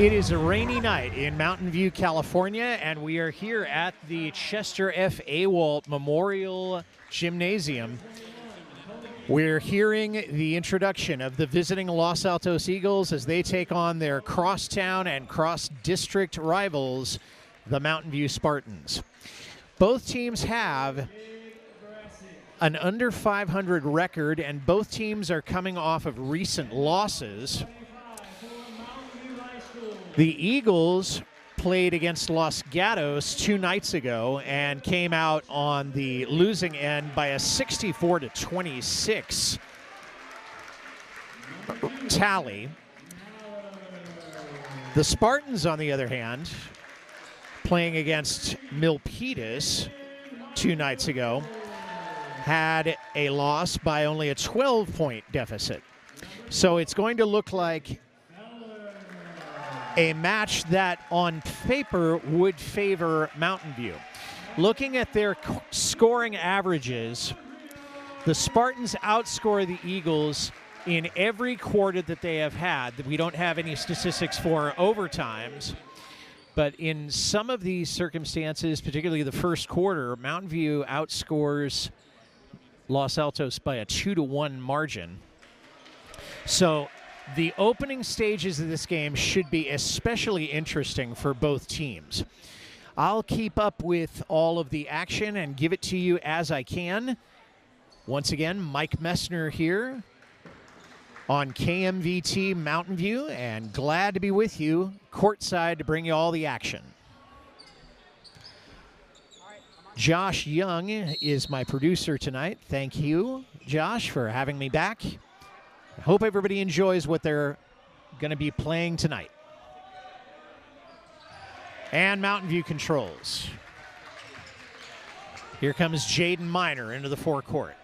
It is a rainy night in Mountain View, California, and we are here at the Chester F. Awalt Memorial Gymnasium. We're hearing the introduction of the visiting Los Altos Eagles as they take on their crosstown and cross-district rivals, the Mountain View Spartans. Both teams have an under 500 record, and both teams are coming off of recent losses. The Eagles played against Los Gatos 2 nights ago and came out on the losing end by a 64-26 tally. The Spartans, on the other hand, playing against Milpitas 2 nights ago, had a loss by only a 12-point deficit. So it's going to look like a match that on paper would favor Mountain View. Looking at their scoring averages, the Spartans outscore the Eagles in every quarter that they have had. We don't have any statistics for overtimes, but in some of these circumstances, particularly the first quarter, Mountain View outscores Los Altos by a 2-1 margin. So the opening stages of this game should be especially interesting for both teams. I'll keep up with all of the action and give it to you as I can. Once again, Mike Messner here on KMVT Mountain View, and glad to be with you courtside to bring you all the action. Josh Young is my producer tonight. Thank you, Josh, for having me back. I hope everybody enjoys what they're going to be playing tonight. And Mountain View controls. Here comes Jaden Miner into the forecourt.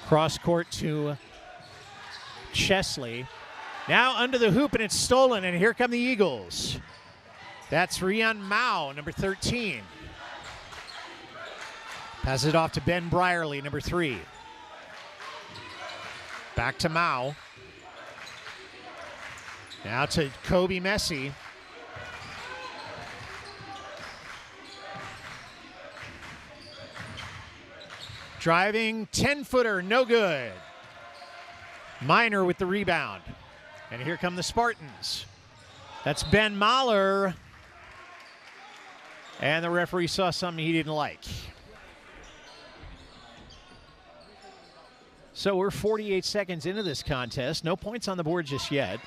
Cross court to Chesley. Now under the hoop, and it's stolen, and here come the Eagles. That's Rian Mao, number 13. Passes it off to Ben Brierly, number 3. Back to Mao. Now to Kobe Messi. Driving, 10-footer, no good. Miner with the rebound. And here come the Spartans. That's Ben Mahler. And the referee saw something he didn't like. So we're 48 seconds into this contest. No points on the board just yet.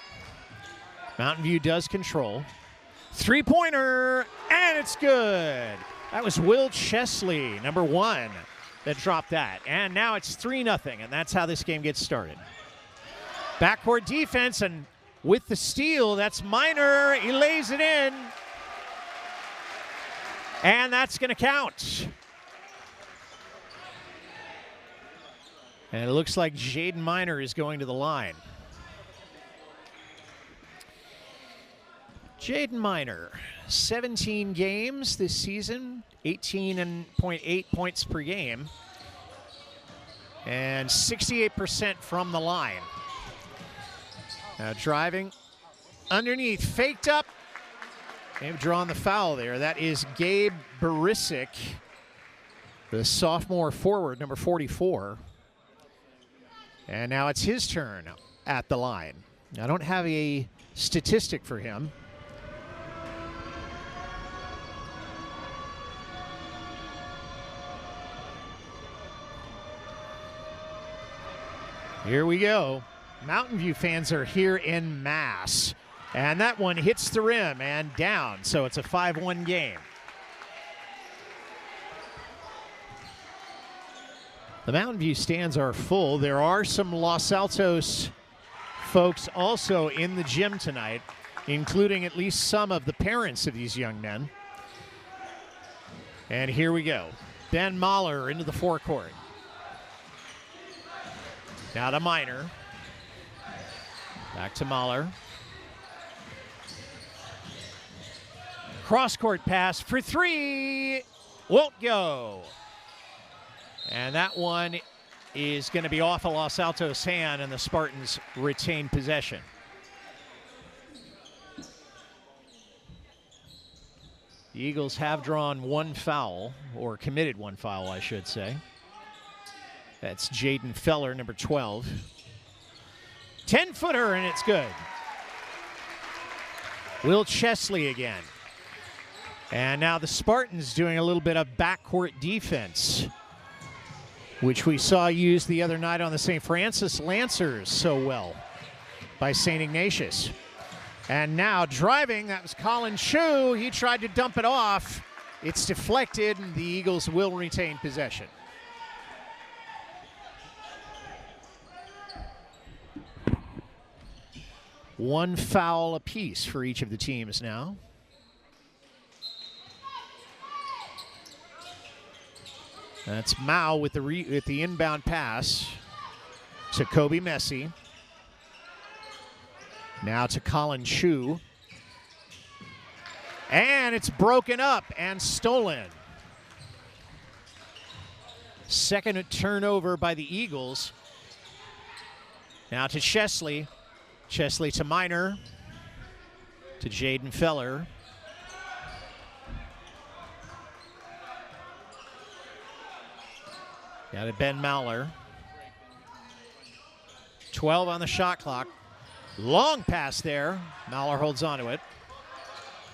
Mountain View does control. Three-pointer, and it's good. That was Will Chesley, number 1, that dropped that. And now it's 3-0, and that's how this game gets started. Backcourt defense, and with the steal, that's Miner. He lays it in. And that's going to count. And it looks like Jaden Miner is going to the line. Jaden Miner, 17 games this season, 18.8 points per game, and 68% from the line. Now driving underneath, faked up. They've drawn the foul there. That is Gabe Barisic, the sophomore forward, number 44. And now it's his turn at the line. I don't have a statistic for him. Here we go. Mountain View fans are here en masse. And that one hits the rim and down, so it's a 5-1 game. The Mountain View stands are full. There are some Los Altos folks also in the gym tonight, including at least some of the parents of these young men. And here we go. Ben Mahler into the forecourt. Now to Miner. Back to Mahler. Cross-court pass for 3. Won't go. And that one is going to be off a Los Altos hand, and the Spartans retain possession. The Eagles have drawn one foul, or committed one foul, I should say. That's Jaden Feller, number 12. 10-footer, and it's good. Will Chesley again. And now the Spartans doing a little bit of backcourt defense, which we saw used the other night on the St. Francis Lancers so well by St. Ignatius. And now driving, that was Colin Shue. He tried to dump it off. It's deflected, and the Eagles will retain possession. One foul apiece for each of the teams now. That's Mao with the inbound pass to Kobe Messi. Now to Colin Shue. And it's broken up and stolen. Second turnover by the Eagles. Now to Chesley. Chesley to Minor. To Jaden Feller. Got it, Ben Mauler. 12 on the shot clock. Long pass there. Mauler holds on to it.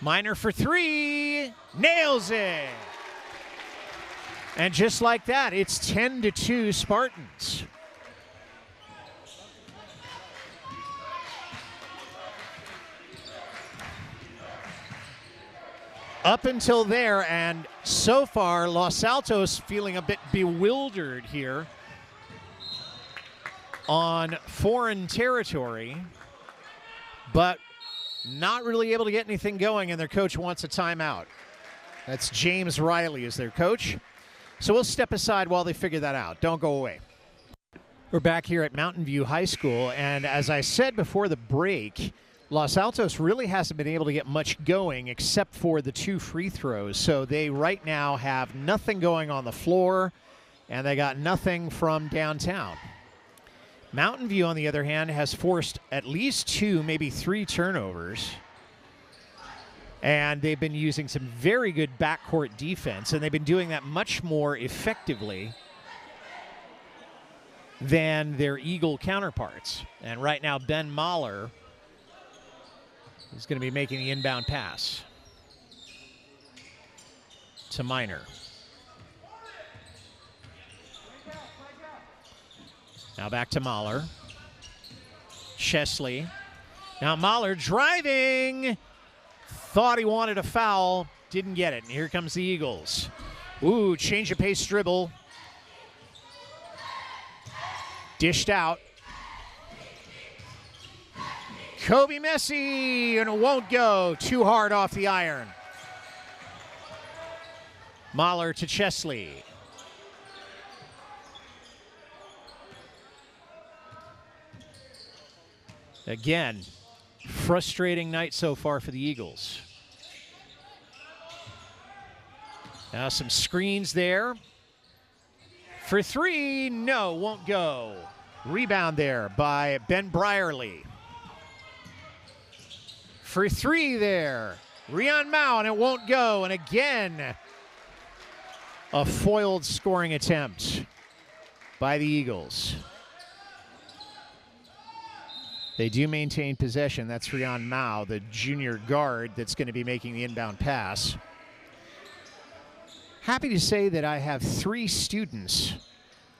Minor for three. Nails it. And just like that, it's 10-2 Spartans. Up until there, and so far, Los Altos feeling a bit bewildered here on foreign territory, but not really able to get anything going, and their coach wants a timeout. That's James Riley as their coach. So we'll step aside while they figure that out. Don't go away. We're back here at Mountain View High School, and as I said before the break, Los Altos really hasn't been able to get much going except for the 2 free throws. So they right now have nothing going on the floor, and they got nothing from downtown. Mountain View, on the other hand, has forced at least 2, maybe 3 turnovers. And they've been using some very good backcourt defense, and they've been doing that much more effectively than their Eagle counterparts. And right now, Ben Mahler is going to be making the inbound pass to Minor. Now back to Mahler. Chesley. Now Mahler driving. Thought he wanted a foul. Didn't get it. And here comes the Eagles. Ooh, change of pace dribble. Dished out. Kobe Messi, and it won't go. Too hard off the iron. Mahler to Chesley. Again, frustrating night so far for the Eagles. Now some screens there. For three, no, won't go. Rebound there by Ben Brierly. For three there, Rion Mao, and it won't go. And again, a foiled scoring attempt by the Eagles. They do maintain possession. That's Rion Mao, the junior guard that's going to be making the inbound pass. Happy to say that I have 3 students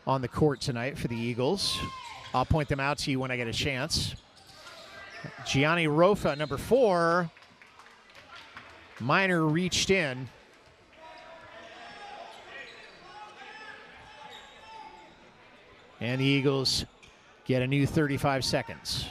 on the court tonight for the Eagles. I'll point them out to you when I get a chance. Gianni Rofa, number 4. Minor reached in. And the Eagles get a new 35 seconds.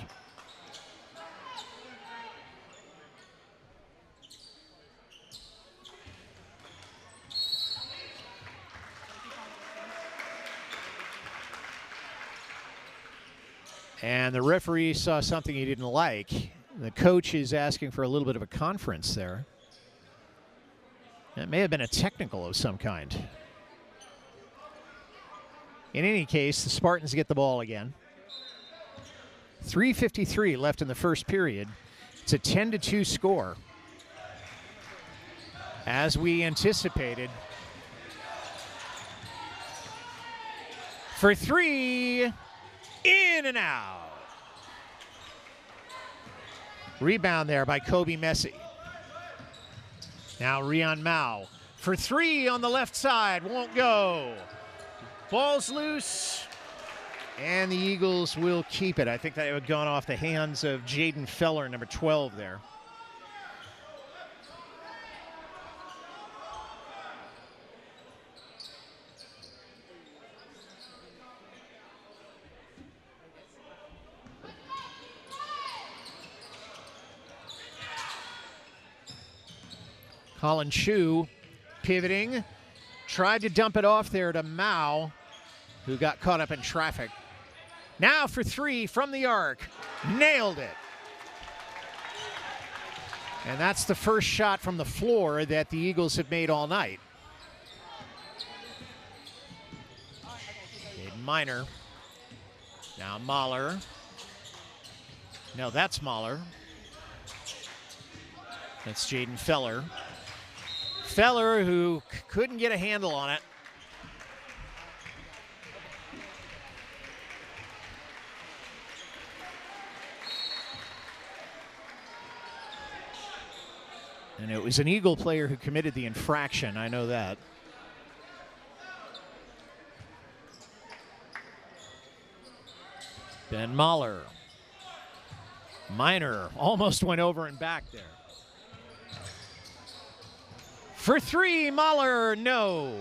And the referee saw something he didn't like. The coach is asking for a little bit of a conference there. It may have been a technical of some kind. In any case, the Spartans get the ball again. 3:53 left in the first period. It's a 10-2 score. As we anticipated. For three, in and out. Rebound there by Kobe Messi. Now Rian Mao for three on the left side, won't go. Ball's loose, and the Eagles will keep it. I think that it would have gone off the hands of Jaden Feller, number 12 there. Colin Chu pivoting, tried to dump it off there to Mao, who got caught up in traffic. Now for three from the arc, nailed it. And that's the first shot from the floor that the Eagles have made all night. Aiden Miner. Now Mahler. No, that's Mahler. That's Jaden Feller. Feller, who couldn't get a handle on it. And it was an Eagle player who committed the infraction, I know that. Ben Mahler. Miner almost went over and back there. For three, Mahler, no.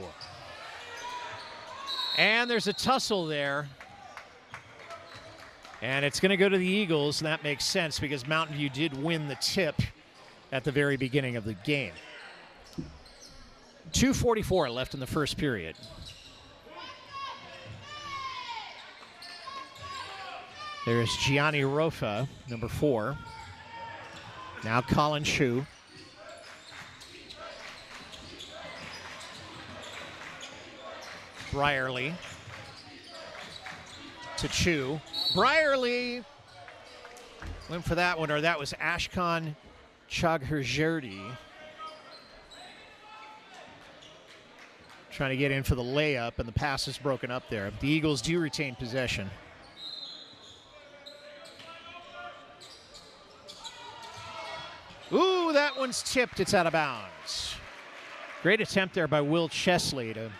And there's a tussle there. And it's going to go to the Eagles, and that makes sense because Mountain View did win the tip at the very beginning of the game. 2:44 left in the first period. There's Gianni Rofa, number 4. Now Colin Chu. Brierly to Chu. Brierly went for that one, or that was Ashkan Chagherjerdi. Trying to get in for the layup, and the pass is broken up there. The Eagles do retain possession. Ooh, that one's tipped. It's out of bounds. Great attempt there by Will Chesley to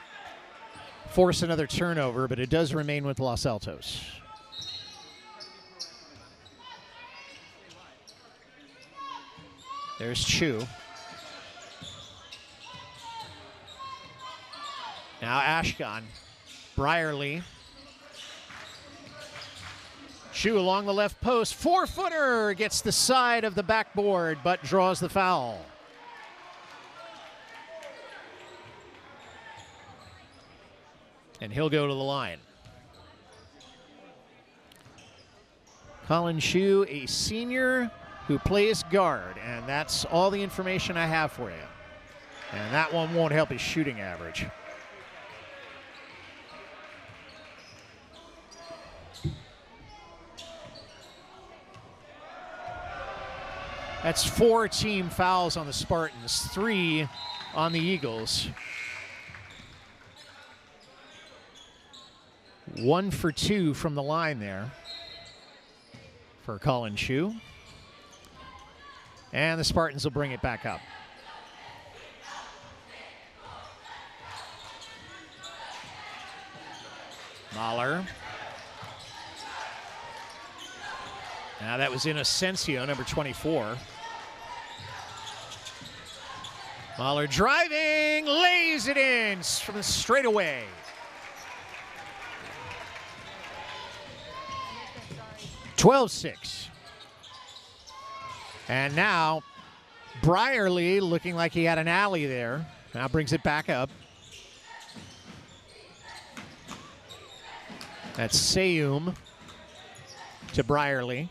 force another turnover, but it does remain with Los Altos. There's Chu. Now Ashkan. Brierly. Chu along the left post. 4-footer gets the side of the backboard, but draws the foul. And he'll go to the line. Colin Chu, a senior who plays guard, and that's all the information I have for you. And that one won't help his shooting average. That's 4 team fouls on the Spartans, 3 on the Eagles. 1 for 2 from the line there for Colin Chu. And the Spartans will bring it back up. Mahler. Now that was Inocencio, number 24. Mahler driving, lays it in from the straightaway. (12-6). And now Brierly, looking like he had an alley there, now brings it back up. That's Seyum to Brierly.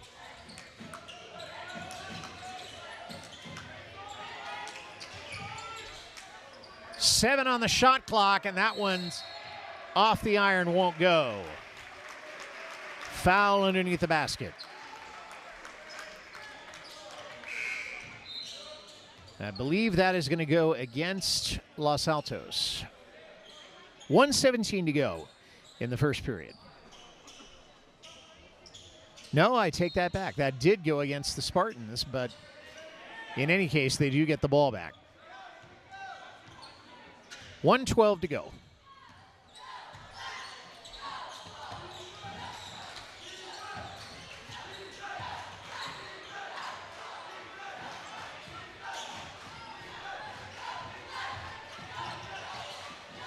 Seven on the shot clock, and that one's Off the iron, won't go. Foul underneath the basket. I believe that is going to go against Los Altos. 1:17 to go in the first period. No, I take that back. That did go against the Spartans, but in any case, they do get the ball back. 1:12 to go.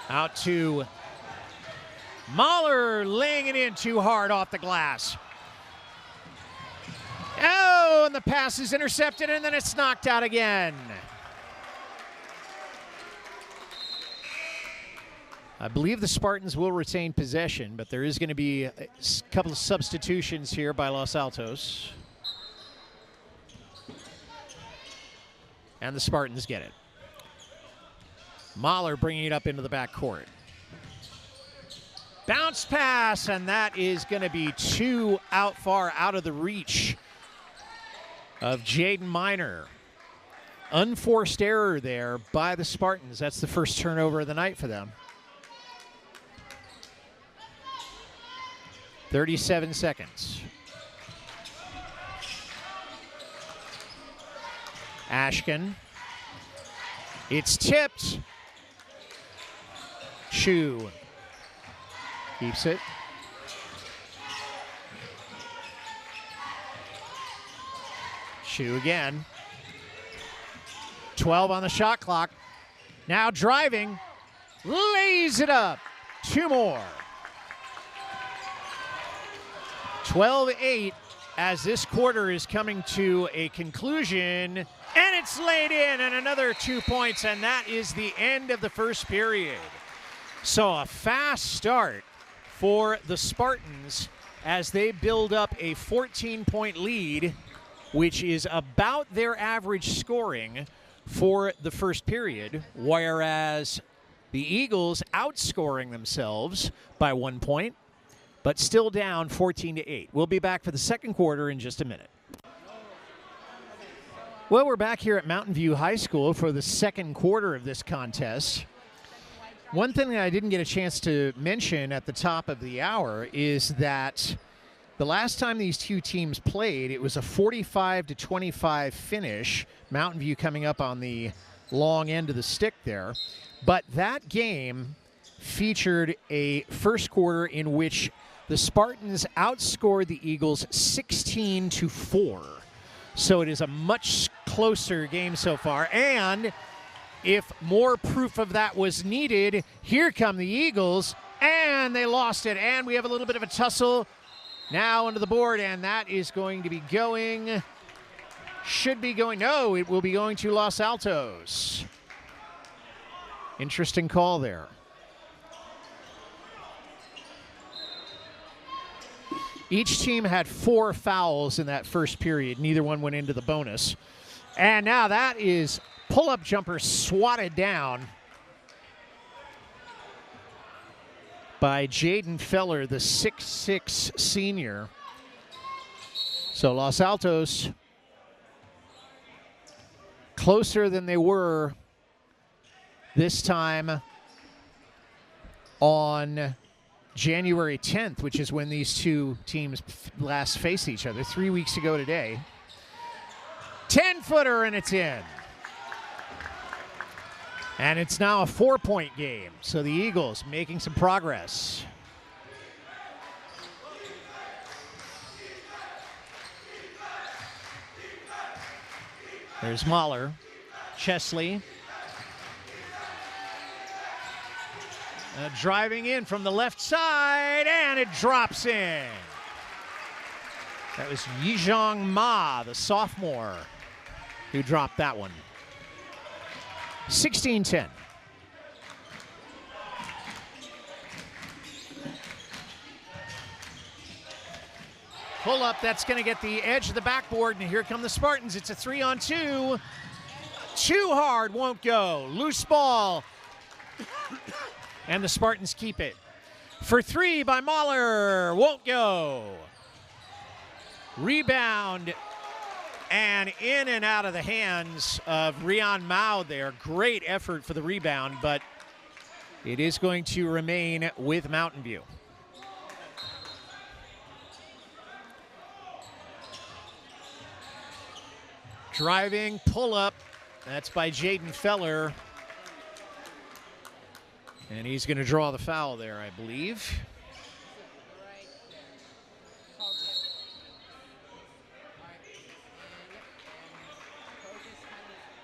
Out to Mahler, laying it in too hard off the glass. Oh, and the pass is intercepted, and then it's knocked out again. I believe the Spartans will retain possession, but there is going to be a couple of substitutions here by Los Altos. And the Spartans get it. Mahler bringing it up into the backcourt. Bounce pass, and that is going to be too far out of the reach of Jaden Miner. Unforced error there by the Spartans. That's the first turnover of the night for them. 37 seconds. Ashkin. It's tipped. Chu keeps it. Chu again. 12 on the shot clock. Now driving. Lays it up. Two more. 12-8 as this quarter is coming to a conclusion. And it's laid in, and another 2 points, and that is the end of the first period. So a fast start for the Spartans as they build up a 14-point lead, which is about their average scoring for the first period, whereas the Eagles outscoring themselves by 1 point, but still down 14-8. We'll be back for the second quarter in just a minute. Well, we're back here at Mountain View High School for the second quarter of this contest. One thing that I didn't get a chance to mention at the top of the hour is that the last time these two teams played, it was a 45-25 finish. Mountain View coming up on the long end of the stick there. But that game featured a first quarter in which the Spartans outscored the Eagles 16-4. So it is a much closer game so far. And if more proof of that was needed, here come the Eagles, and they lost it. And we have a little bit of a tussle now under the board, and that is going to be going, should be going, no, it will be going to Los Altos. Interesting call there. Each team had 4 fouls in that first period. Neither one went into the bonus. And now that is pull-up jumper swatted down by Jaden Feller, the 6'6" senior. So Los Altos closer than they were this time on January 10th, which is when these two teams last faced each other, 3 weeks ago today. 10-footer, and it's in. And it's now a 4-point game. So the Eagles making some progress. There's Mahler, Chesley. Driving in from the left side, and it drops in. That was Yijong Ma, the sophomore, who dropped that one. 16-10. Pull up, that's going to get the edge of the backboard, and here come the Spartans. It's a 3-on-2. Too hard, won't go. Loose ball. And the Spartans keep it. For three by Mahler. Won't go. Rebound. And in and out of the hands of Rian Mao there. Great effort for the rebound, but it is going to remain with Mountain View. Driving, pull up. That's by Jaden Feller. And he's going to draw the foul there, I believe.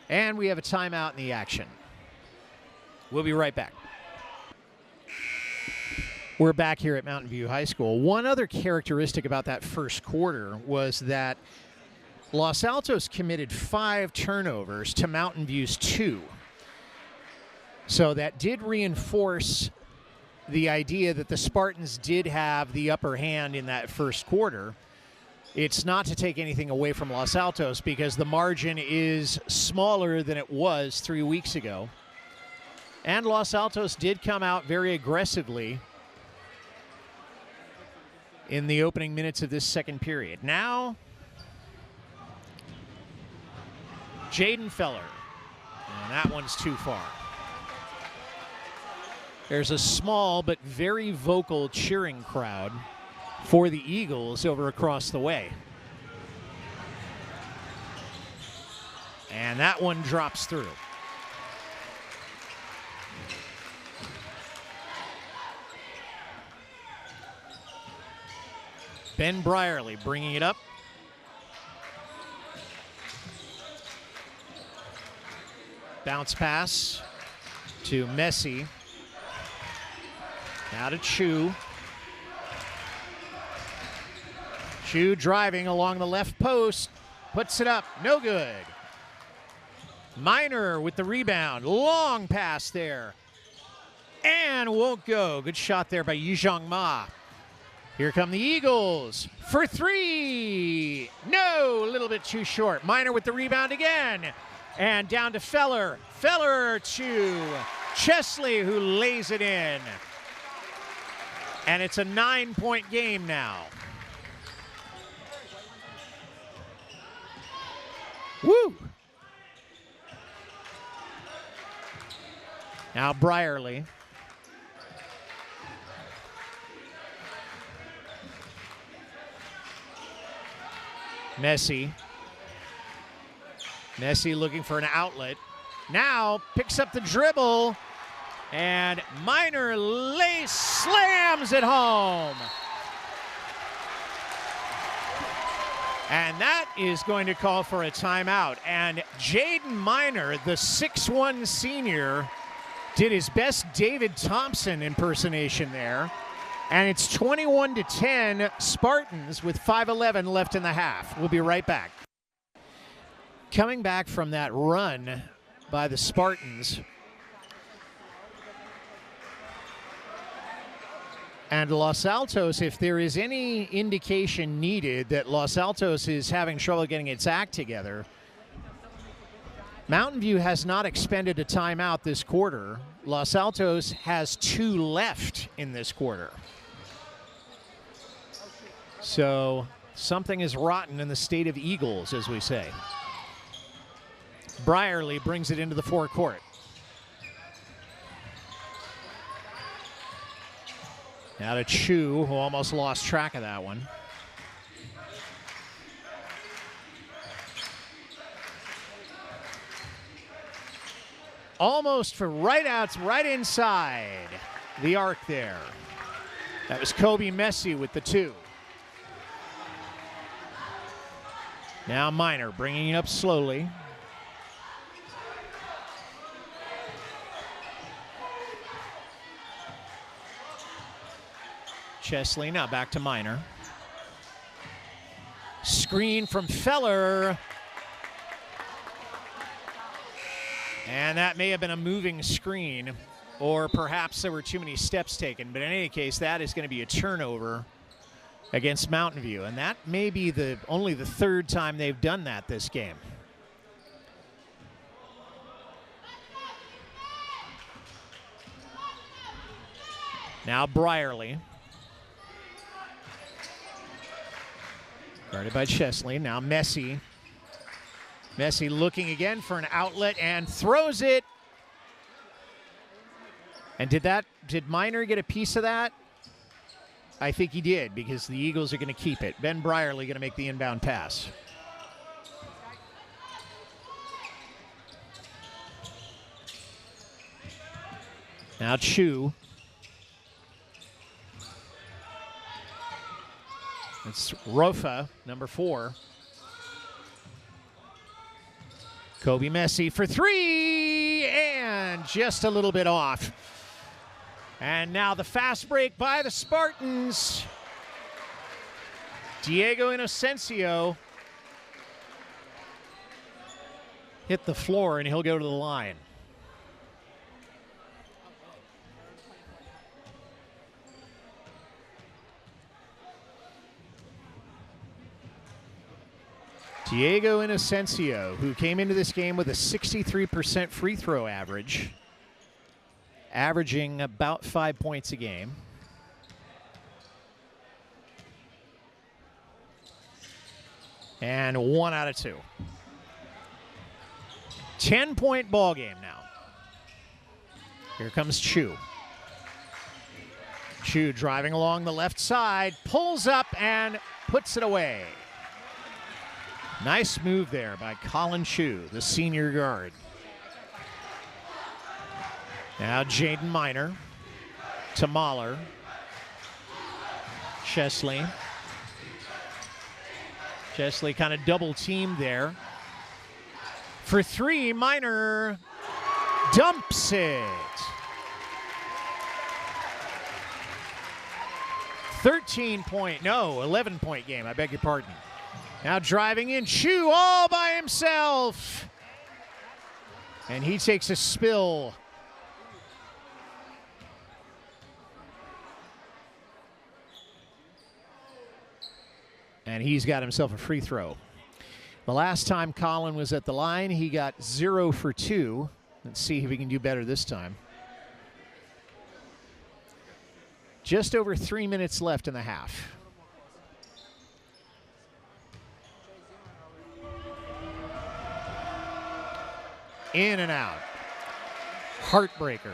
And we have a timeout in the action. We'll be right back. We're back here at Mountain View High School. One other characteristic about that first quarter was that Los Altos committed 5 turnovers to Mountain View's 2. So that did reinforce the idea that the Spartans did have the upper hand in that first quarter. It's not to take anything away from Los Altos because the margin is smaller than it was 3 weeks ago. And Los Altos did come out very aggressively in the opening minutes of this second period. Now, Jaden Feller. And that one's too far. There's a small but very vocal cheering crowd for the Eagles over across the way. And that one drops through. Ben Brierly bringing it up. Bounce pass to Messi. Now to Chu. Chu driving along the left post. Puts it up. No good. Miner with the rebound. Long pass there. And won't go. Good shot there by Yizhong Ma. Here come the Eagles for 3. No, a little bit too short. Miner with the rebound again. And down to Feller. Feller to Chesley, who lays it in. And it's a 9-point game now. Woo! Now Brierly. Messi. Messi looking for an outlet. Now picks up the dribble. And Miner slams it home. And that is going to call for a timeout. And Jaden Miner, the 6'1 senior, did his best David Thompson impersonation there. And it's 21-10 Spartans with 5:11 left in the half. We'll be right back. Coming back from that run by the Spartans. And Los Altos, if there is any indication needed that Los Altos is having trouble getting its act together, Mountain View has not expended a timeout this quarter. Los Altos has 2 left in this quarter. So something is rotten in the state of Eagles, as we say. Brierly brings it into the forecourt. Now to Chu, who almost lost track of that one. Almost for right outs, right inside the arc there. That was Kobe Messi with the 2. Now Miner bringing it up slowly. Chesley now back to Miner. Screen from Feller. And that may have been a moving screen, or perhaps there were too many steps taken. But in any case, that is going to be a turnover against Mountain View. And that may be only the 3rd time they've done that this game. Now Brierly. Guarded by Chesley. Now Messi. Messi looking again for an outlet and throws it. And did Minor get a piece of that? I think he did, because the Eagles are going to keep it. Ben Brierly going to make the inbound pass. Now Chu. It's Rofa, number 4. Kobe Messi for 3, and just a little bit off. And now the fast break by the Spartans. Diego Inocencio hit the floor, and he'll go to the line. Diego Inocencio, who came into this game with a 63% free throw average, averaging about 5 points a game. And 1 out of 2. 10-point ball game now. Here comes Chu. Chu driving along the left side, pulls up and puts it away. Nice move there by Colin Chu, the senior guard. Now Jaden Minor to Mahler. Chesley. Chesley kind of double teamed there. For 3, Minor dumps it. 11-point game, I beg your pardon. Now driving in, Chu all by himself. And he takes a spill. And he's got himself a free throw. The last time Colin was at the line, he got 0 for 2. Let's see if he can do better this time. Just over 3 minutes left in the half. In and out. Heartbreaker.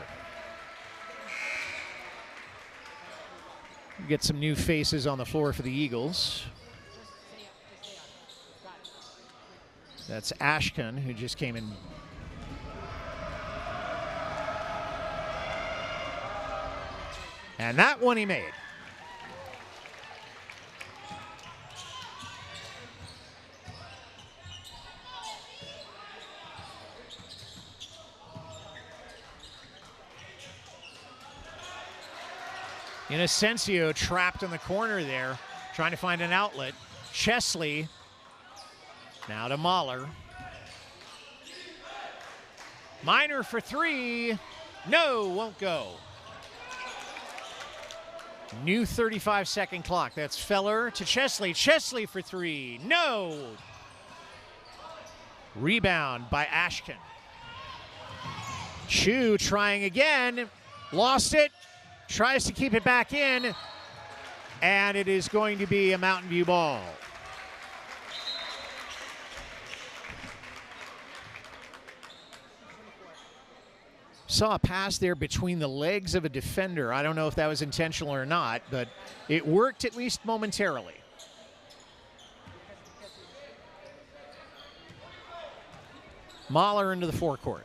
Get some new faces on the floor for the Eagles. That's Ashkin, who just came in. And that one he made. Inocencio trapped in the corner there, trying to find an outlet. Chesley, now to Mahler. Minor for 3. No, won't go. New 35-second clock. That's Feller to Chesley. Chesley for 3. No. Rebound by Ashkin. Chu trying again. Lost it. Tries to keep it back in. And it is going to be a Mountain View ball. Saw a pass there between the legs of a defender. I don't know if that was intentional or not, but it worked at least momentarily. Mahler into the forecourt.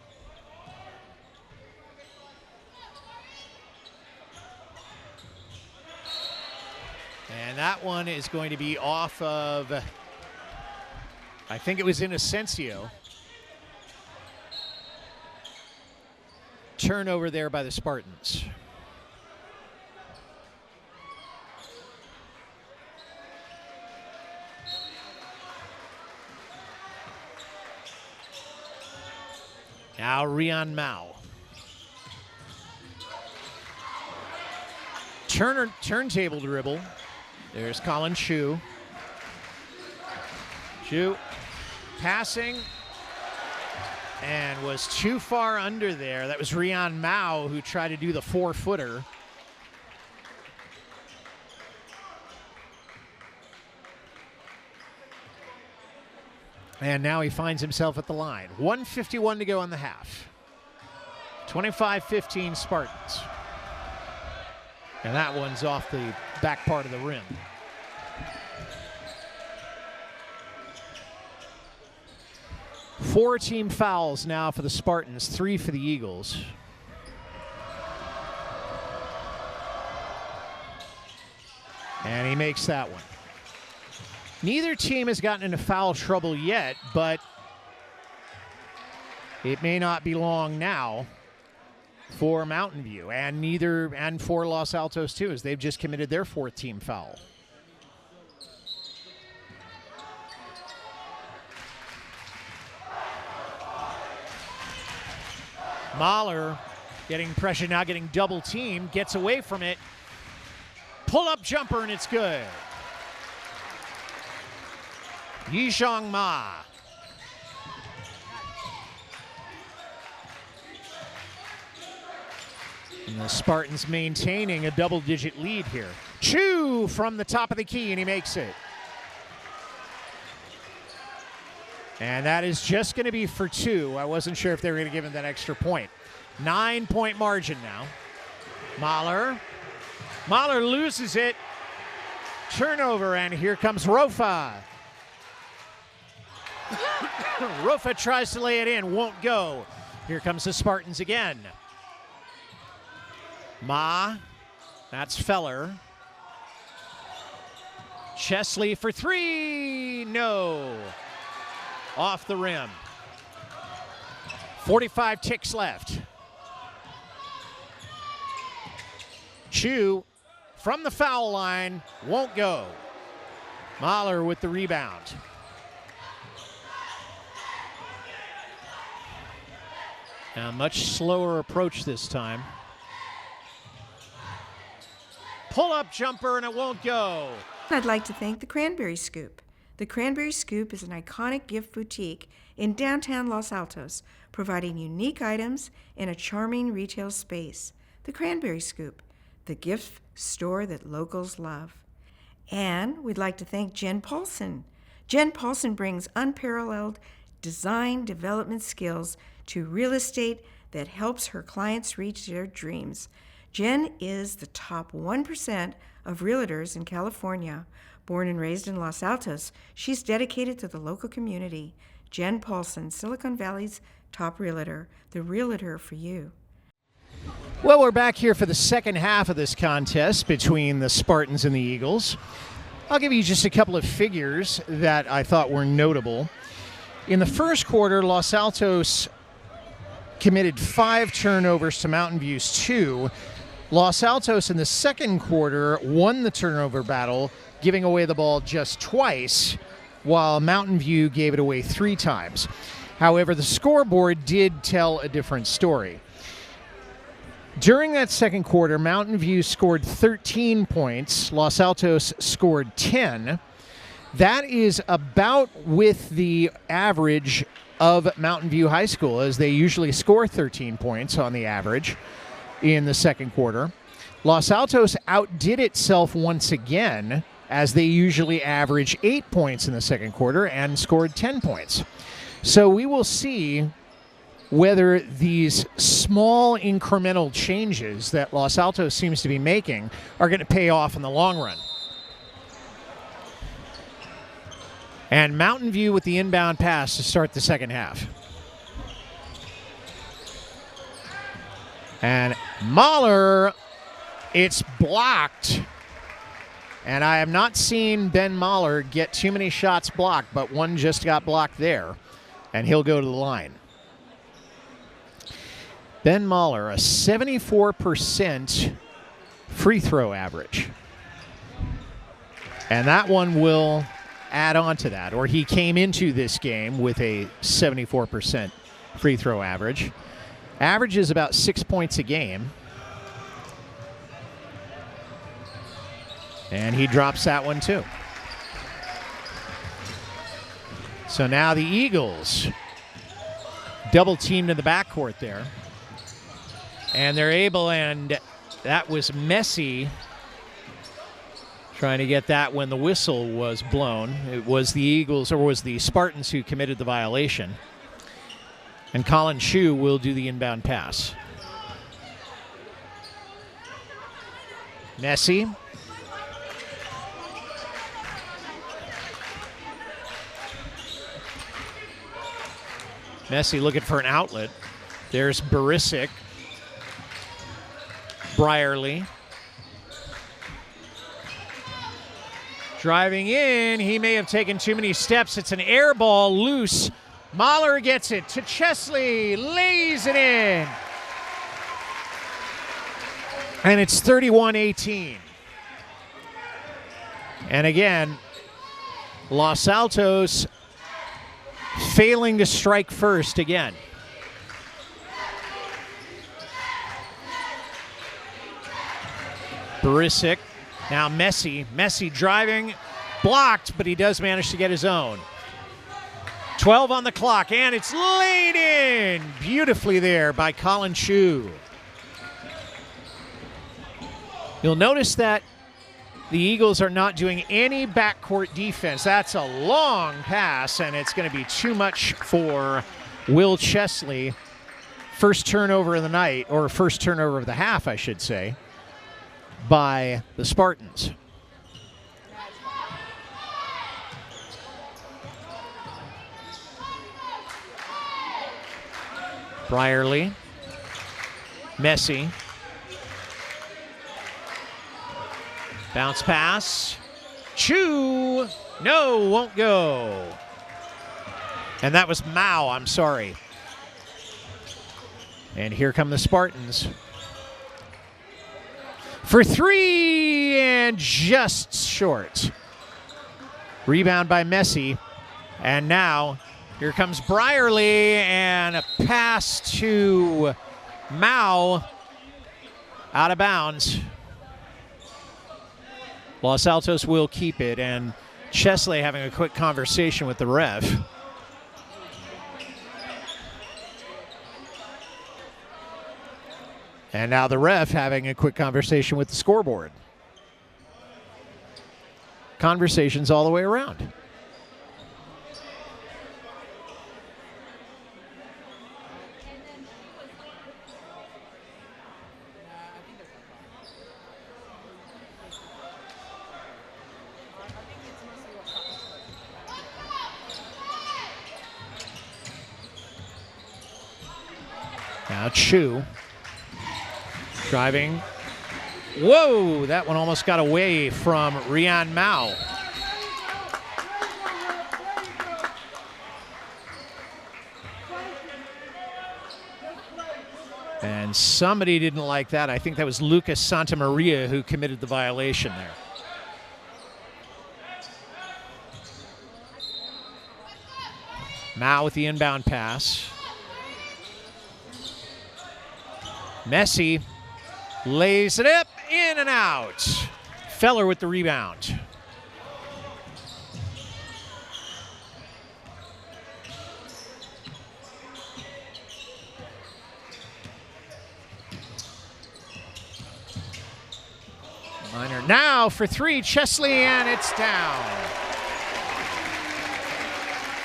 And that one is going to be off of, I think it was Inocencio. Turnover there by the Spartans. Now Rian Mao. Turntable dribble. There's Colin Chu. Chu passing. And was too far under there. That was Rian Mao who tried to do the 4-footer. And now he finds himself at the line. 1:51 to go in the half. 25-15 Spartans. And that one's off the back part of the rim. Four team fouls now for the Spartans, 3 for the Eagles. And he makes that one. Neither team has gotten into foul trouble yet, but it may not be long now for Mountain View, and for Los Altos too, as they've just committed their 4th team foul. Mahler getting pressure now, getting double teamed, gets away from it. Pull-up jumper, and it's good. Yizhong Ma. And the Spartans maintaining a double-digit lead here. Chu from the top of the key, and he makes it. And that is just going to be for 2. I wasn't sure if they were going to give him that extra point. 9-point margin now. Mahler. Mahler loses it. Turnover, and here comes Rofa. Rofa tries to lay it in, won't go. Here comes the Spartans again. Ma, that's Feller. Chesley for 3, no. Off the rim. 45 ticks left. Chu from the foul line, won't go. Mahler with the rebound. A much slower approach this time. Pull-up jumper, and it won't go. I'd like to thank the Cranberry Scoop. The Cranberry Scoop is an iconic gift boutique in downtown Los Altos, providing unique items in a charming retail space. The Cranberry Scoop, the gift store that locals love. And we'd like to thank Jen Paulson. Jen Paulson brings unparalleled design development skills to real estate that helps her clients reach their dreams. Jen is the top 1% of realtors in California. Born and raised in Los Altos, she's dedicated to the local community. Jen Paulson, Silicon Valley's top realtor, the realtor for you. Well, we're back here for the second half of this contest between the Spartans and the Eagles. I'll give you just a couple of figures that I thought were notable. In the first quarter, Los Altos committed 5 turnovers to Mountain View's 2. Los Altos in the second quarter won the turnover battle, giving away the ball just twice, while Mountain View gave it away 3 times. However, the scoreboard did tell a different story. During that second quarter, Mountain View scored 13 points. Los Altos scored 10. That is about with the average of Mountain View High School, as they usually score 13 points on the average in the second quarter. Los Altos outdid itself once again, as they usually average 8 points in the second quarter and scored 10 points. So we will see whether these small incremental changes that Los Altos seems to be making are going to pay off in the long run. And Mountain View with the inbound pass to start the second half. And Mahler, it's blocked. And I have not seen Ben Mahler get too many shots blocked, but one just got blocked there. And he'll go to the line. Ben Mahler, a 74% free throw average. And that one will add on to that, or he came into this game with a 74% free throw average. Averages about 6 points a game. And he drops that one too. So now the Eagles double teamed in the backcourt there. And they're able, and that was messy Trying to get that when the whistle was blown. It was the Eagles, or was the Spartans, who committed the violation. And Colin Chu will do the inbound pass. Messi. Messi looking for an outlet. There's Barisic. Brierly. Driving in. He may have taken too many steps. It's an air ball loose. Mahler gets it to Chesley. Lays it in. And it's 31-18. And again, Los Altos failing to strike first again. Barisic. Now Messi. Messi driving. Blocked, but he does manage to get his own. 12 on the clock, and it's laid in beautifully there by Colin Chu. You'll notice that the Eagles are not doing any backcourt defense. That's a long pass, and it's going to be too much for Will Chesley. First turnover of the night, or first turnover of the half, I should say, by the Spartans. Brierly. Messi. Bounce pass. Chu. No, won't go. And that was Mao, I'm sorry. And here come the Spartans. For three, and just short. Rebound by Messi. And now here comes Brierly, and a pass to Mao. Out of bounds. Los Altos will keep it, and Chesley having a quick conversation with the ref. And now the ref having a quick conversation with the scoreboard. Conversations all the way around. Now Chu. Driving. Whoa, that one almost got away from Rian Mao. And somebody didn't like that. I think that was Lucas Santamaria who committed the violation there. Mao with the inbound pass. Messi lays it up, in and out. Feller with the rebound. Minor now for three, Chesley, and it's down.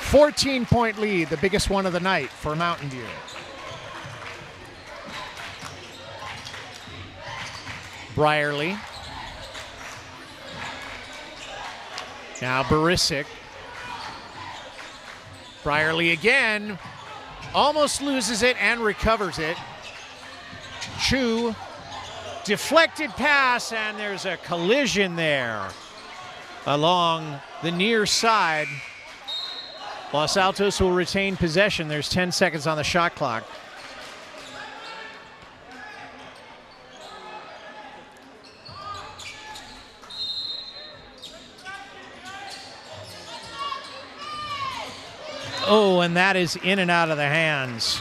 14-point lead, the biggest one of the night for Mountain View. Brierly. Now Barisic. Brierly again. Almost loses it and recovers it. Chu. Deflected pass, and there's a collision there along the near side. Los Altos will retain possession. There's 10 seconds on the shot clock. Oh, and that is in and out of the hands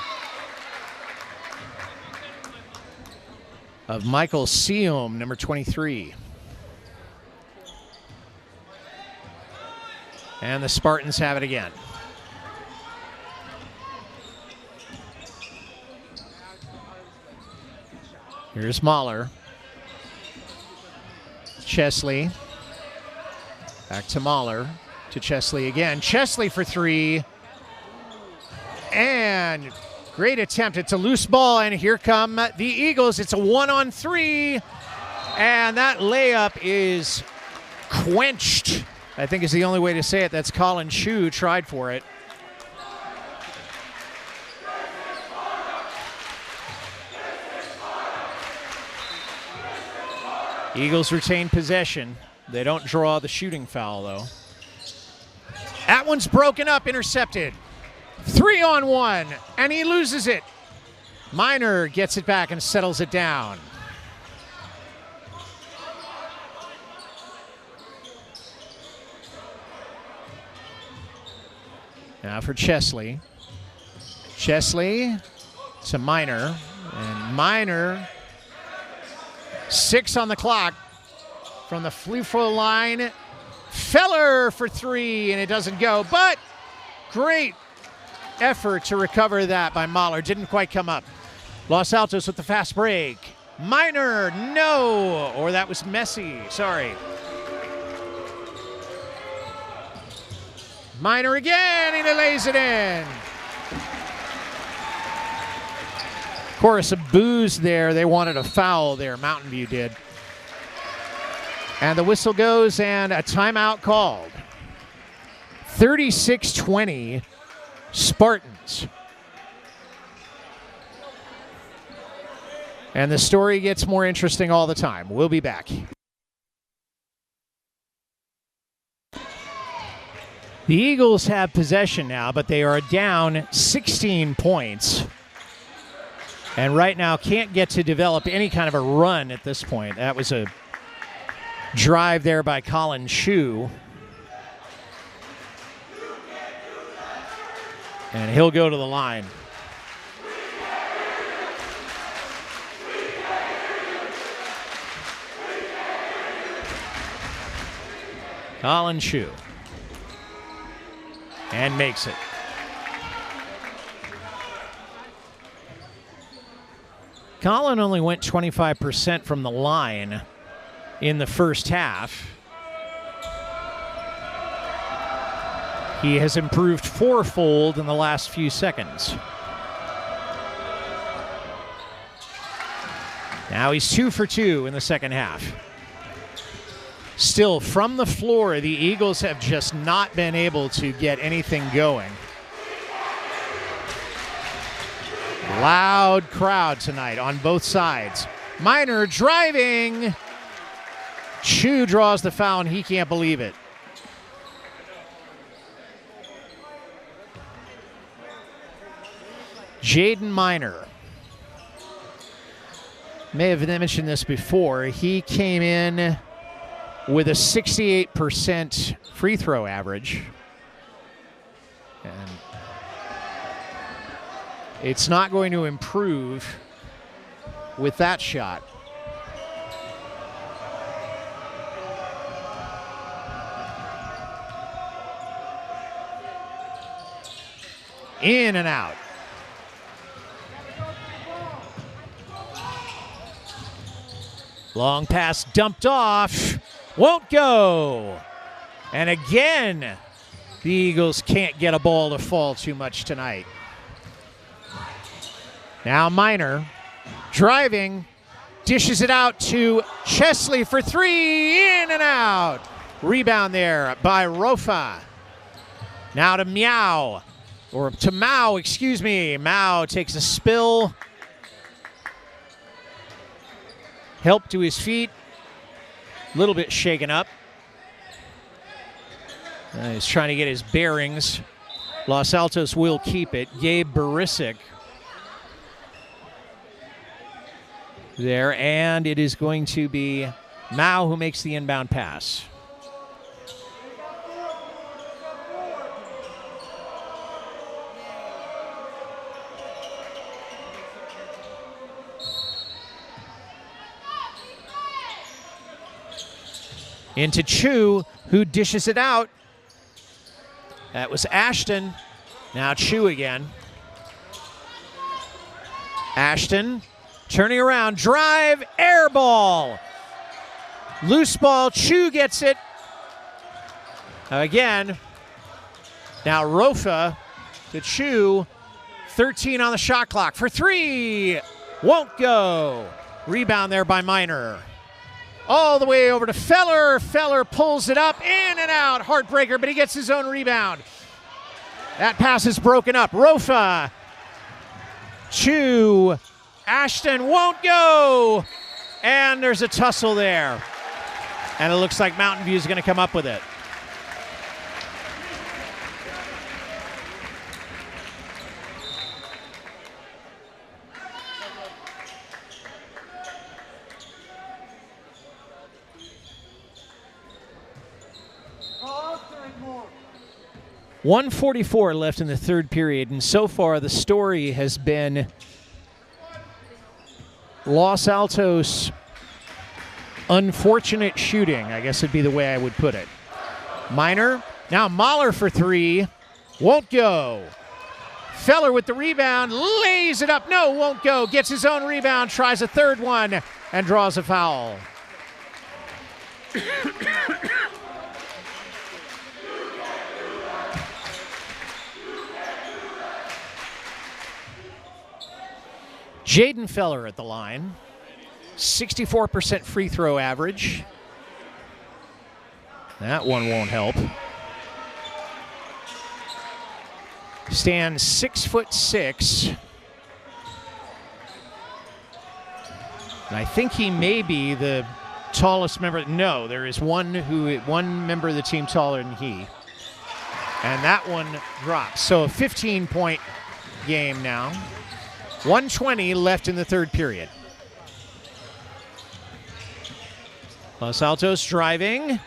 of Michael Seum, number 23. And the Spartans have it again. Here's Mahler. Chesley. Back to Mahler, to Chesley again. Chesley for three. And great attempt. It's a loose ball, and here come the Eagles. It's a 1-on-3, and that layup is quenched, I think is the only way to say it. That's Colin Chu tried for it. Eagles retain possession. They don't draw the shooting foul, though. That one's broken up, intercepted. 3-on-1, and he loses it. Miner gets it back and settles it down. Now for Chesley. Chesley to Miner, and Miner, 6 on the clock from the free throw line. Feller for three, and it doesn't go, but great effort to recover that by Mahler. Didn't quite come up. Los Altos with the fast break. Miner, no, or that was Messi, sorry. Miner again, and he lays it in. Chorus of boos there. They wanted a foul there, Mountain View did. And the whistle goes, and a timeout called. 36-20, Spartans. And the story gets more interesting all the time. We'll be back. The Eagles have possession now, but they are down 16 points. And right now can't get to develop any kind of a run at this point. That was a drive there by Colin Chu. And he'll go to the line. Colin Chu. And makes it. Colin only went 25% from the line in the first half. He has improved fourfold in the last few seconds. Now he's 2 for 2 in the second half. Still, from the floor, the Eagles have just not been able to get anything going. Loud crowd tonight on both sides. Miner driving. Chu draws the foul, and he can't believe it. Jaden Miner. May have mentioned this before. He came in with a 68% free throw average. And it's not going to improve with that shot. In and out. Long pass dumped off. Won't go. And again, the Eagles can't get a ball to fall too much tonight. Now Miner driving, dishes it out to Chesley for three, in and out. Rebound there by Rofa. Now to Mao, or to Mao, excuse me. Mao takes a spill. Help to his feet. A little bit shaken up. He's trying to get his bearings. Los Altos will keep it. Gabe Barisic there, and it is going to be Mao who makes the inbound pass. Into Chu, who dishes it out. That was Ashton. Now Chu again. Ashton turning around, drive, air ball. Loose ball, Chu gets it. Again, now Rofa to Chu. 13 on the shot clock for three. Won't go. Rebound there by Miner. All the way over to Feller. Feller pulls it up, in and out. Heartbreaker, but he gets his own rebound. That pass is broken up. Rofa. Chu. Ashton won't go. And there's a tussle there. And it looks like Mountain View is going to come up with it. .144 left in the third period, and so far the story has been Los Altos unfortunate shooting, I guess would be the way I would put it. Miner, now Mahler for three, won't go. Feller with the rebound, lays it up, no, won't go, gets his own rebound, tries a third one, and draws a foul. Jaden Feller at the line, 64% free throw average. That one won't help. Stands 6'6". And I think he may be the tallest member. No, there is one member of the team taller than he. And that one drops. So a 15-point game now. 1:20 left in the third period. Los Altos driving.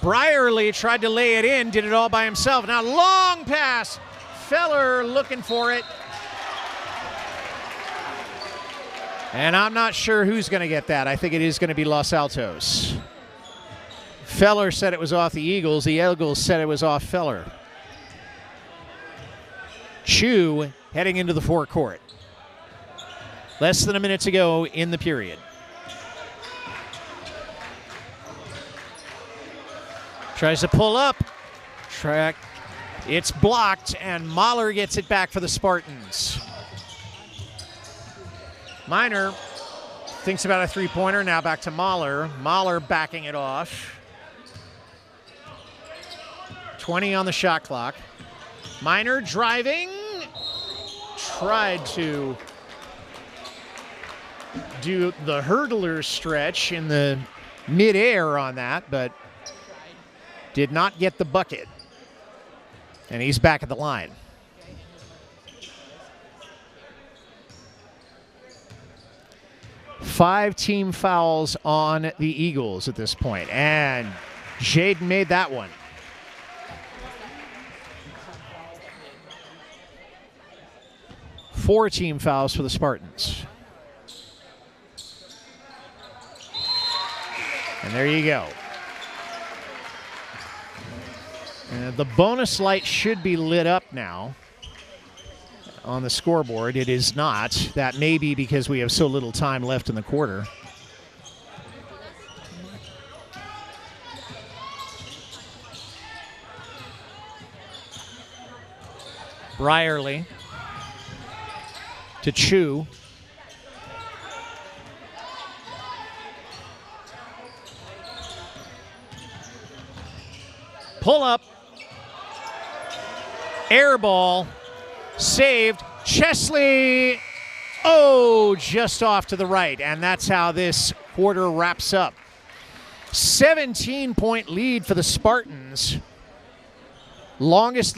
Brierly tried to lay it in, did it all by himself. Now long pass. Feller looking for it. And I'm not sure who's going to get that. I think it is going to be Los Altos. Feller said it was off the Eagles. The Eagles said it was off Feller. Chu heading into the forecourt. Less than a minute to go in the period. Tries to pull up. Track. It's blocked, and Mahler gets it back for the Spartans. Miner thinks about a three-pointer. Now back to Mahler. Mahler backing it off. 20 on the shot clock. Miner driving. Tried to do the hurdler stretch in the midair on that, but did not get the bucket. And he's back at the line. Five team fouls on the Eagles at this point, and Jaden made that one. Four team fouls for the Spartans. And there you go. The bonus light should be lit up now on the scoreboard. It is not. That may be because we have so little time left in the quarter. Brierly to Chu. Pull up. Air ball. Saved. Chesley. Oh, just off to the right. And that's how this quarter wraps up. 17-point lead for the Spartans. Largest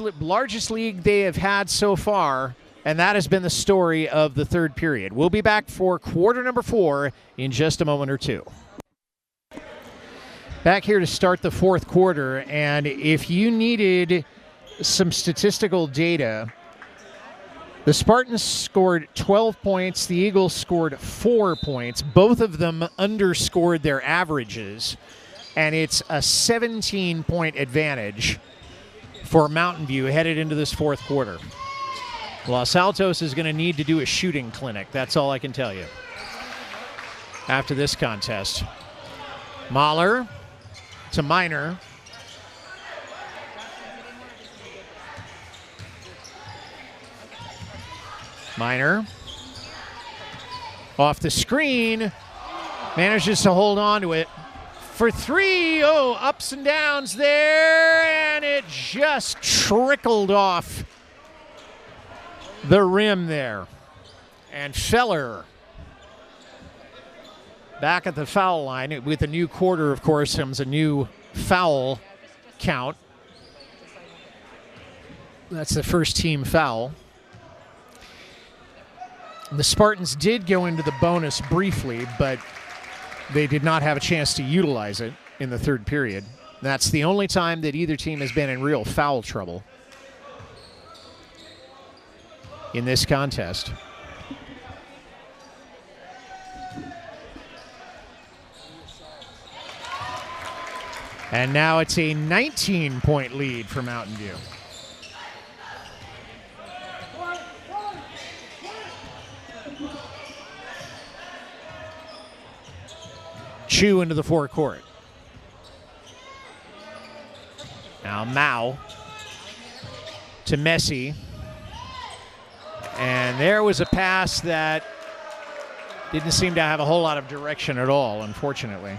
lead they have had so far. And that has been the story of the third period. We'll be back for quarter number 4 in just a moment or two. Back here to start the fourth quarter, and if you needed some statistical data, the Spartans scored 12 points, the Eagles scored 4 points. Both of them underscored their averages, and it's a 17-point advantage for Mountain View headed into this fourth quarter. Los Altos is going to need to do a shooting clinic, that's all I can tell you, after this contest. Mahler to Miner. Minor. Off the screen. Manages to hold on to it. For three. Oh, ups and downs there. And it just trickled off the rim there. And Feller back at the foul line. With a new quarter, of course, comes a new foul count. That's the first team foul. The Spartans did go into the bonus briefly, but they did not have a chance to utilize it in the third period. That's the only time that either team has been in real foul trouble in this contest. And now it's a 19-point lead for Mountain View. Chu into the forecourt. Now Mao to Messi. And there was a pass that didn't seem to have a whole lot of direction at all, unfortunately.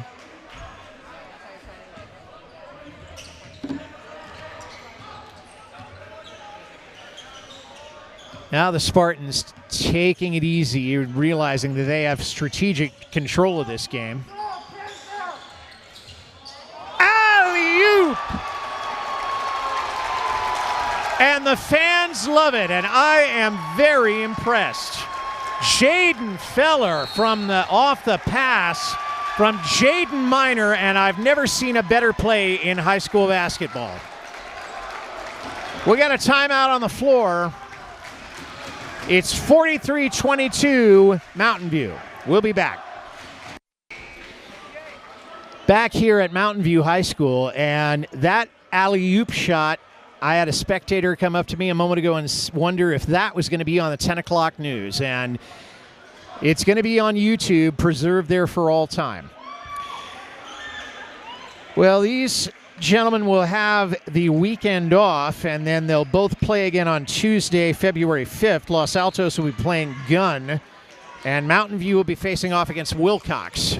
Now the Spartans taking it easy, realizing that they have strategic control of this game. Alley-oop! And the fans love it, and I am very impressed. Jaden Feller from off the pass from Jaden Minor, and I've never seen a better play in high school basketball. We got a timeout on the floor. It's 43-22 Mountain View. We'll be back. Back here at Mountain View High School, and that alley-oop shot, I had a spectator come up to me a moment ago and wonder if that was going to be on the 10 o'clock news, and it's going to be on YouTube, preserved there for all time. Well, these gentlemen will have the weekend off, and then they'll both play again on Tuesday, February 5th. Los Altos will be playing Gunn, and Mountain View will be facing off against Wilcox.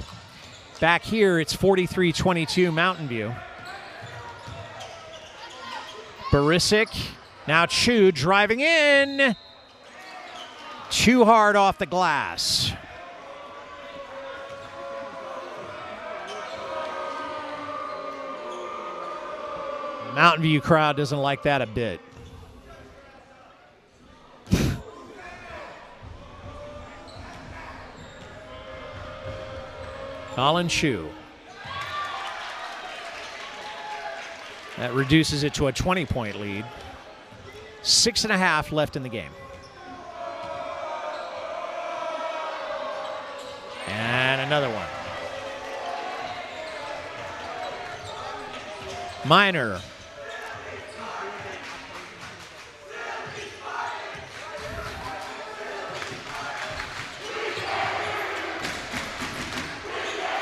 Back here, it's 43-22 Mountain View. Barisic, now Chu driving in. Too hard off the glass. Mountain View crowd doesn't like that a bit. Colin Chu. That reduces it to a 20-point lead. 6.5 left in the game. And another one. Minor.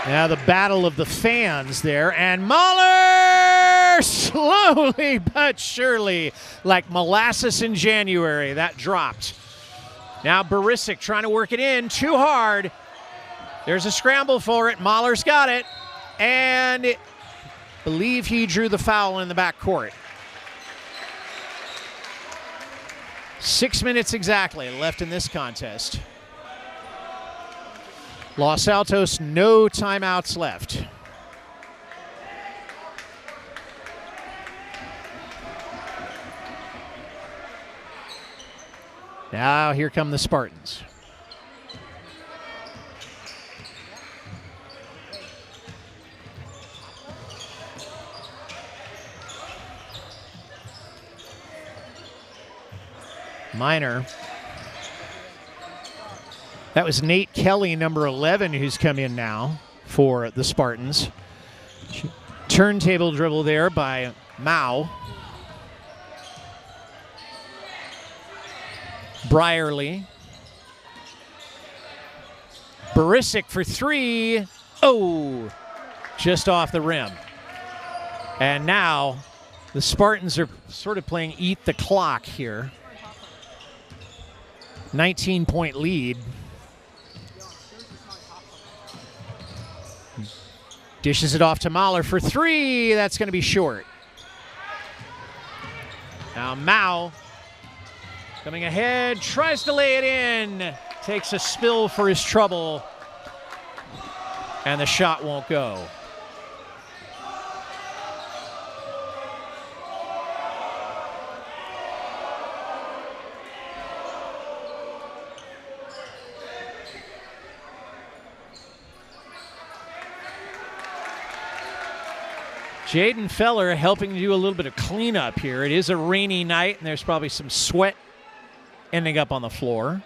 Now the battle of the fans there, and Mahler slowly but surely, like molasses in January, that dropped. Now Barisic trying to work it in, too hard. There's a scramble for it. Mahler's got it, and I believe he drew the foul in the backcourt. 6 minutes exactly left in this contest. Los Altos, no timeouts left. Now here come the Spartans. Minor. That was Nate Kelly, number 11, who's come in now for the Spartans. Turntable dribble there by Mao. Brierly. Barisic for three. Oh, just off the rim. And now the Spartans are sort of playing eat the clock here. 19-point lead. Dishes it off to Mahler for three. That's going to be short. Now Mao coming ahead, tries to lay it in. Takes a spill for his trouble. And the shot won't go. Jaden Feller helping to do a little bit of cleanup here. It is a rainy night, and there's probably some sweat ending up on the floor.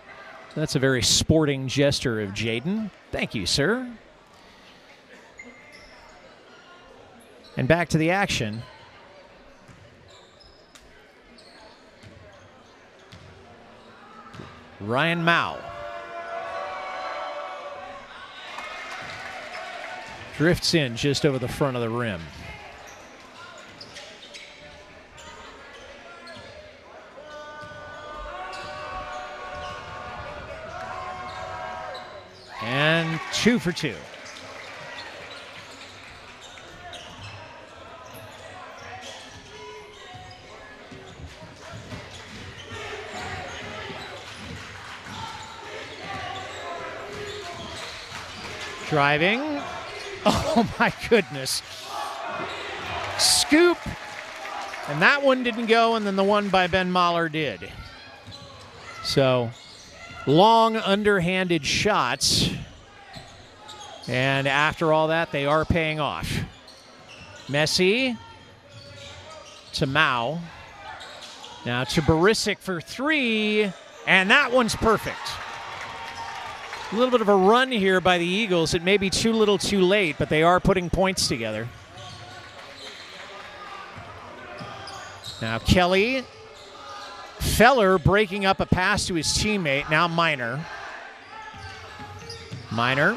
That's a very sporting gesture of Jaden. Thank you, sir. And back to the action. Ryan Mao. Drifts in just over the front of the rim. And 2 for 2. Driving. Oh my goodness. Scoop. And that one didn't go, and then the one by Ben Mahler did. So, long underhanded shots. And after all that, they are paying off. Messi to Mao. Now to Barisic for three. And that one's perfect. A little bit of a run here by the Eagles. It may be too little too late, but they are putting points together. Now Kelly. Feller breaking up a pass to his teammate. Now Minor. Minor.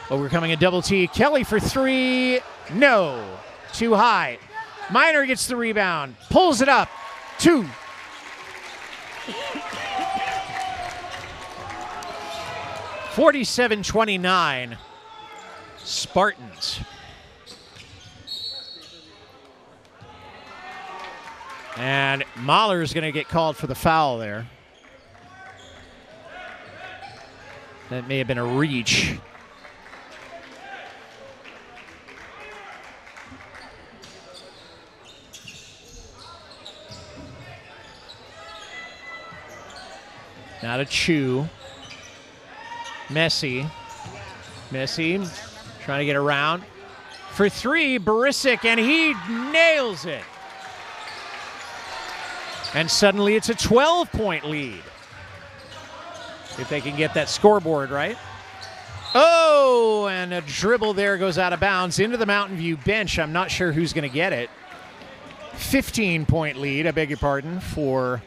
Overcoming a double T. Kelly for three. No. Too high. Minor gets the rebound. Pulls it up. 2. (47-29) Spartans. And Mahler's going to get called for the foul there. That may have been a reach. Now to Chu. Messi trying to get around. For three, Barisic, and he nails it. And suddenly it's a 12-point lead. If they can get that scoreboard right. Oh, and a dribble there goes out of bounds into the Mountain View bench. I'm not sure who's going to get it. 15-point lead, I beg your pardon, for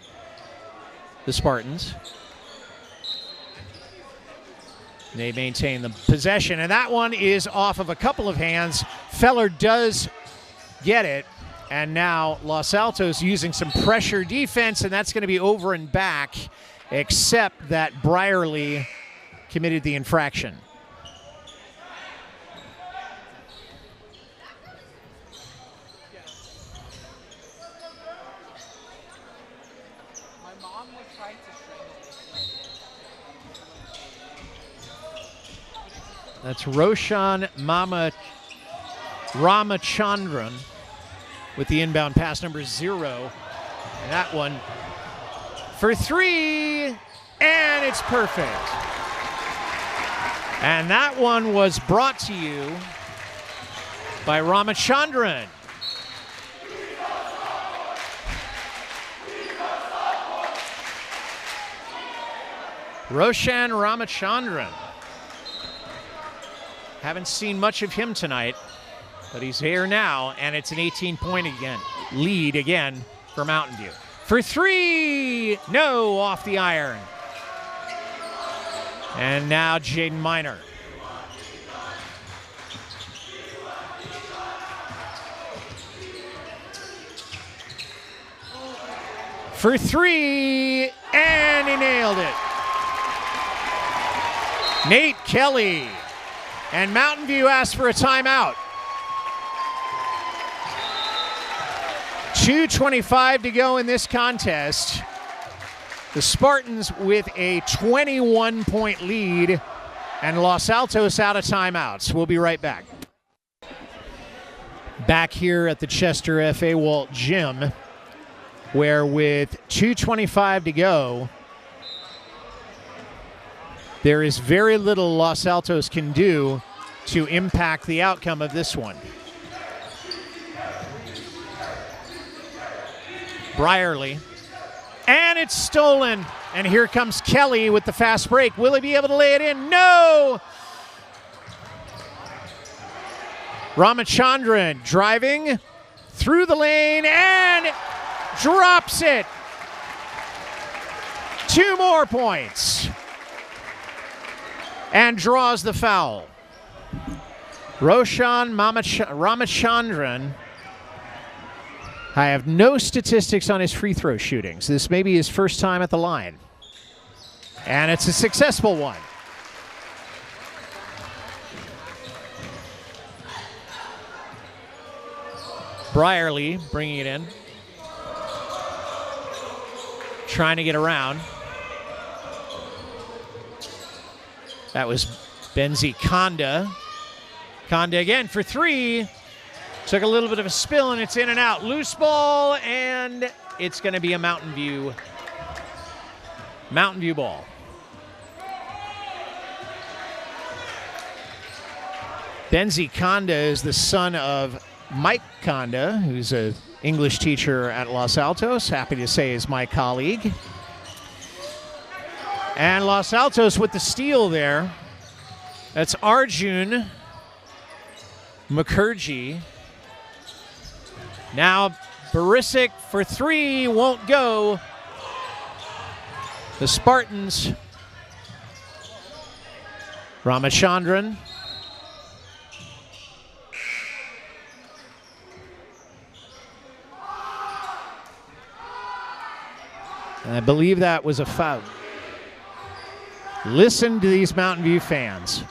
the Spartans. They maintain the possession, and that one is off of a couple of hands. Feller does get it, and now Los Altos using some pressure defense, and that's going to be over and back, except that Brierly committed the infraction. That's Roshan Ramachandran with the inbound pass, number 0. And that one for three, and it's perfect. And that one was brought to you by Ramachandran. Roshan Ramachandran. Haven't seen much of him tonight, but he's here now, and it's an 18-point lead again for Mountain View. For three, no, off the iron. And now Jaden Minor. For three, And he nailed it. Nate Kelly. And Mountain View asked for a timeout. 2:25 to go in this contest. The Spartans with a 21-point lead, and Los Altos out of timeouts. We'll be right back. Back here at the Chester F.A. Walt Gym, where with 2:25 to go, there is very little Los Altos can do to impact the outcome of this one. Brierly, and it's stolen. And here comes Kelly with the fast break. Will he be able to lay it in? No! Ramachandran driving through the lane and drops it. 2 more points. And draws the foul. Roshan Ramachandran. I have no statistics on his free throw shootings. This may be his first time at the line. And it's a successful one. Brierly bringing it in. Trying to get around. That was Benzi Konda. Konda again for 3. Took a little bit of a spill, and it's in and out. Loose ball, and it's going to be a Mountain View ball. Benzi Konda is the son of Mike Konda, who's an English teacher at Los Altos. Happy to say is my colleague. And Los Altos with the steal there. That's Arjun Mukherjee. Now Barisic for 3 won't go. The Spartans. Ramachandran. And I believe that was a foul. Listen to these Mountain View fans.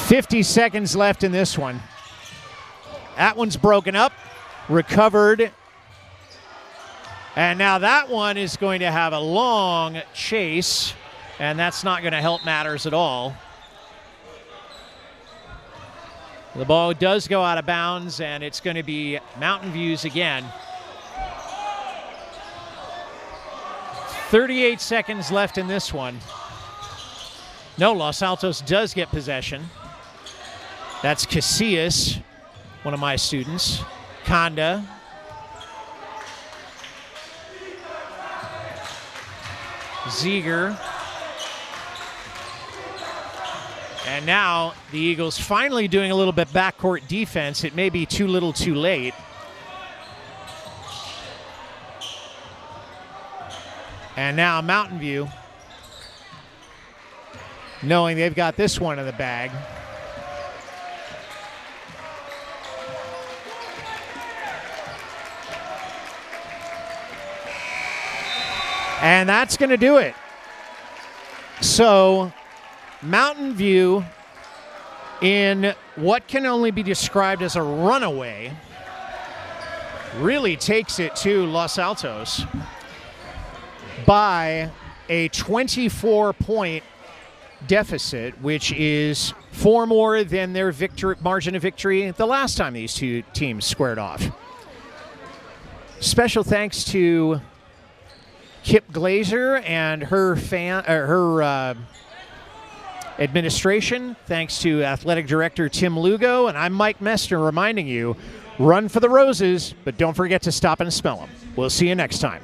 .50 seconds left in this one. That one's broken up, recovered. And now that one is going to have a long chase, and that's not going to help matters at all. The ball does go out of bounds, and it's going to be Mountain View's again. 38 seconds left in this one. No, Los Altos does get possession. That's Casillas, one of my students. Konda. Ziegler. And now the Eagles finally doing a little bit backcourt defense. It may be too little too late. And now Mountain View, knowing they've got this one in the bag. And that's going to do it. So Mountain View, in what can only be described as a runaway, really takes it to Los Altos by a 24-point deficit, which is 4 more than their margin of victory the last time these two teams squared off. Special thanks to Kip Glazer and her administration. Thanks to Athletic Director Tim Lugo. And I'm Mike Messner reminding you, run for the roses, but don't forget to stop and smell them. We'll see you next time.